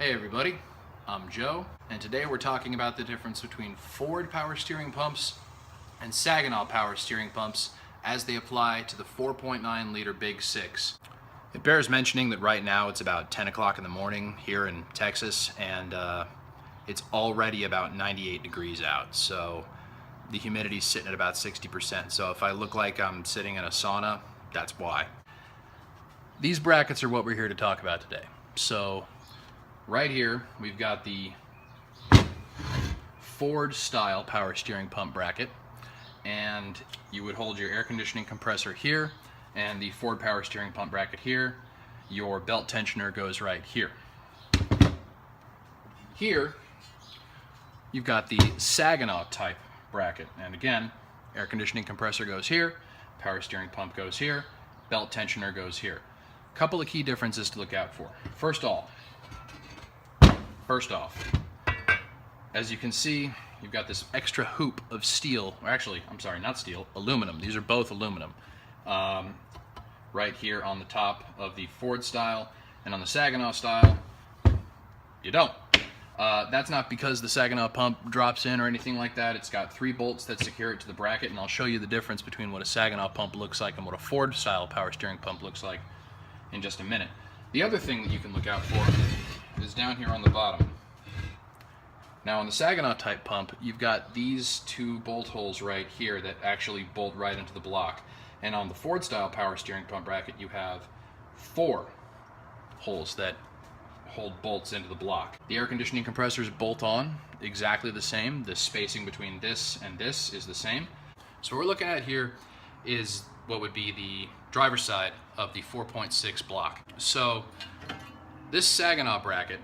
Hey everybody, I'm Joe, and today we're talking about the difference between Ford power steering pumps and Saginaw power steering pumps as they apply to the 4.9 liter Big 6. It bears mentioning that right now it's about 10 o'clock in the morning here in Texas, and it's already about 98 degrees out, so the humidity's sitting at about 60%. So if I look like I'm sitting in a sauna, that's why. These brackets are what we're here to talk about today. So right here, we've got the Ford style power steering pump bracket, and you would hold your air conditioning compressor here and the Ford power steering pump bracket here. Your belt tensioner goes right here. Here, you've got the Saginaw type bracket, and again, air conditioning compressor goes here, power steering pump goes here, belt tensioner goes here. Couple of key differences to look out for. First off, as you can see, you've got this extra hoop of steel, or actually, I'm sorry, not steel, aluminum. These are both aluminum. Right here on the top of the Ford style, and on the Saginaw style, you don't. That's not because the Saginaw pump drops in or anything like that. It's got 3 bolts that secure it to the bracket, and I'll show you the difference between what a Saginaw pump looks like and what a Ford style power steering pump looks like in just a minute. The other thing that you can look out for is down here on the bottom. Now on the Saginaw type pump, you've got these 2 bolt holes right here that actually bolt right into the block. And on the Ford style power steering pump bracket, you have 4 holes that hold bolts into the block. The air conditioning compressors bolt on exactly the same. The spacing between this and this is the same. So what we're looking at here is what would be the driver's side of the 4.6 block. So this Saginaw bracket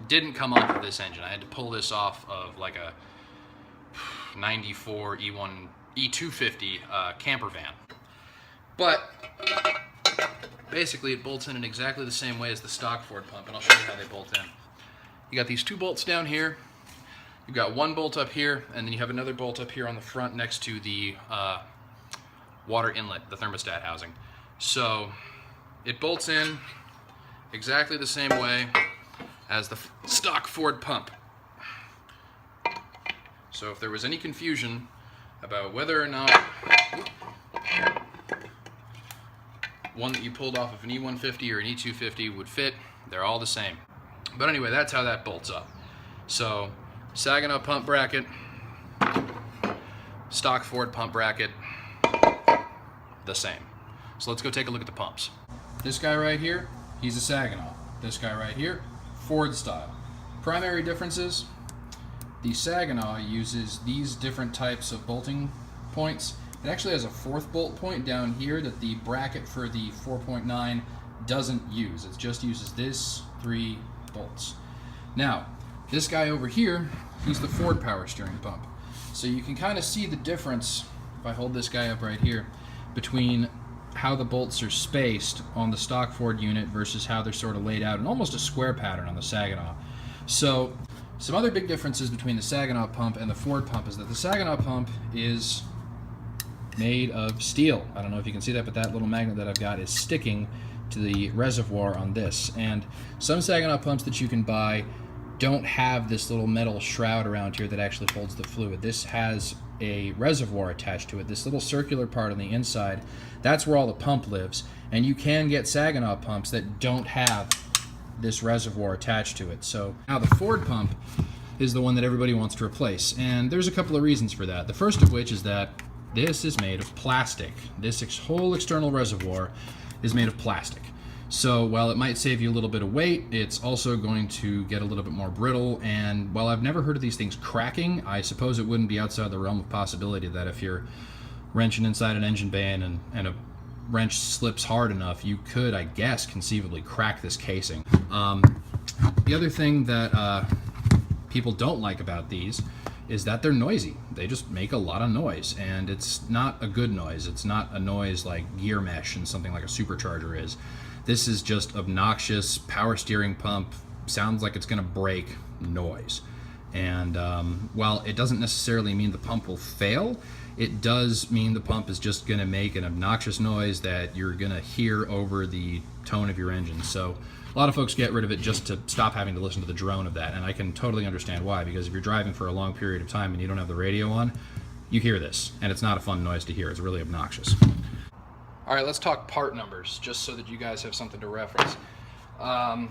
didn't come off of this engine. I had to pull this off of like a 94 E250 camper van. But basically it bolts in exactly the same way as the stock Ford pump, and I'll show you how they bolt in. You got these 2 bolts down here, you've got 1 bolt up here, and then you have another bolt up here on the front next to the water inlet, the thermostat housing. So it bolts in exactly the same way as the stock Ford pump. So if there was any confusion about whether or not one that you pulled off of an E150 or an E250 would fit, they're all the same. But anyway, that's how that bolts up. So Saginaw pump bracket, stock Ford pump bracket, the same. So let's go take a look at the pumps. This guy right here, he's a Saginaw. This guy right here, Ford style. Primary differences: the Saginaw uses these different types of bolting points. It actually has a 4th bolt point down here that the bracket for the 4.9 doesn't use. It just uses this 3 bolts. Now, this guy over here, he's the Ford power steering pump. So you can kind of see the difference, if I hold this guy up right here, between how the bolts are spaced on the stock Ford unit versus how they're sort of laid out in almost a square pattern on the Saginaw. So some other big differences between the Saginaw pump and the Ford pump is that the Saginaw pump is made of steel. I don't know if you can see that, but that little magnet that I've got is sticking to the reservoir on this. And some Saginaw pumps that you can buy don't have this little metal shroud around here that actually holds the fluid. This has a reservoir attached to it, this little circular part on the inside. That's where all the pump lives. And you can get Saginaw pumps that don't have this reservoir attached to it. So now the Ford pump is the one that everybody wants to replace, and there's a couple of reasons for that. The first of which is that this is made of plastic. This whole external reservoir is made of plastic. So while it might save you a little bit of weight, it's also going to get a little bit more brittle, and while I've never heard of these things cracking, I suppose it wouldn't be outside the realm of possibility that if you're wrenching inside an engine bay and a wrench slips hard enough, you could, I guess, conceivably crack this casing. The other thing that people don't like about these is that they're noisy. They just make a lot of noise, and it's not a good noise. It's not a noise like gear mesh and something like a supercharger is. This is just obnoxious power steering pump, sounds like it's gonna break noise. And while it doesn't necessarily mean the pump will fail, it does mean the pump is just going to make an obnoxious noise that you're going to hear over the tone of your engine. So A lot of folks get rid of it just to stop having to listen to the drone of that, and I can totally understand why, because if you're driving for a long period of time and you don't have the radio on, you hear this, and it's not a fun noise to hear. It's really obnoxious. All right, let's talk part numbers, just so that you guys have something to reference. The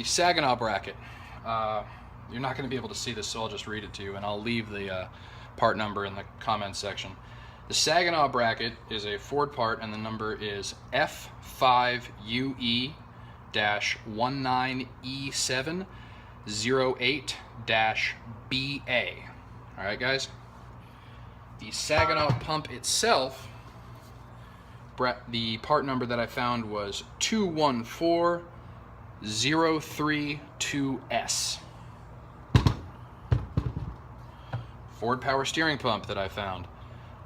Saginaw bracket. You're not going to be able to see this, so I'll just read it to you, and I'll leave the part number in the comments section. The Saginaw bracket is a Ford part, and the number is F5UE-19E708-BA. All right, guys. The Saginaw pump itself, the part number that I found was 214032S. Ford power steering pump that I found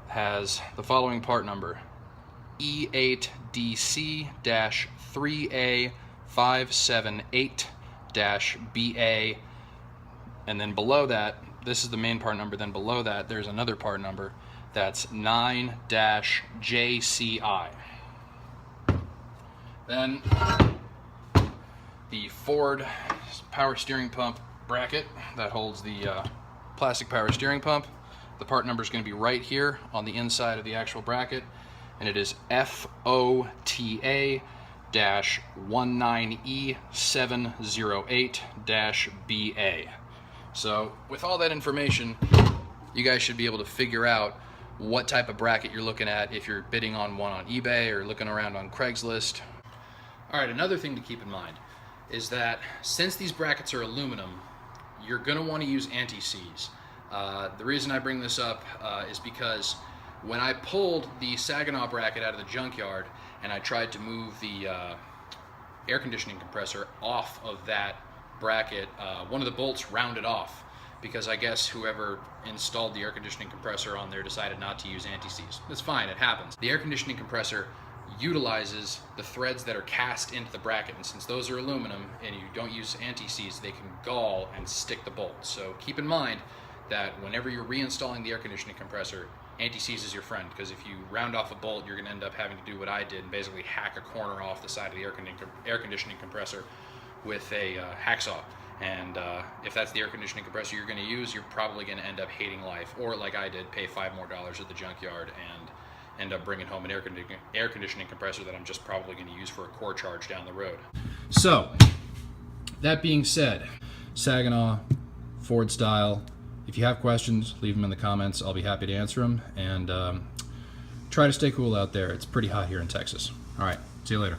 has the following part number: E8DC-3A578-BA, and then below that, this is the main part number, then below that there's another part number that's 9-JCI. Then the Ford power steering pump bracket that holds the plastic power steering pump. The part number is going to be right here on the inside of the actual bracket, and it is FOTA-19E708-BA. So with all that information, you guys should be able to figure out what type of bracket you're looking at if you're bidding on one on eBay or looking around on Craigslist. All right, another thing to keep in mind is that since these brackets are aluminum, you're going to want to use anti-seize. The reason I bring this up is because when I pulled the Saginaw bracket out of the junkyard and I tried to move the air conditioning compressor off of that bracket, one of the bolts rounded off because I guess whoever installed the air conditioning compressor on there decided not to use anti-seize. That's fine, it happens. The air conditioning compressor utilizes the threads that are cast into the bracket, and since those are aluminum and you don't use anti-seize, they can gall and stick the bolt. So keep in mind that whenever you're reinstalling the air conditioning compressor, anti-seize is your friend, because if you round off a bolt, you're going to end up having to do what I did and basically hack a corner off the side of the air conditioning compressor with a hacksaw. And if that's the air conditioning compressor you're going to use, you're probably going to end up hating life, or like I did, pay $5 more at the junkyard and end up bringing home an air conditioning compressor that I'm just probably going to use for a core charge down the road. So, that being said, Saginaw, Ford style. If you have questions, leave them in the comments. I'll be happy to answer them. And try to stay cool out there. It's pretty hot here in Texas. All right, see you later.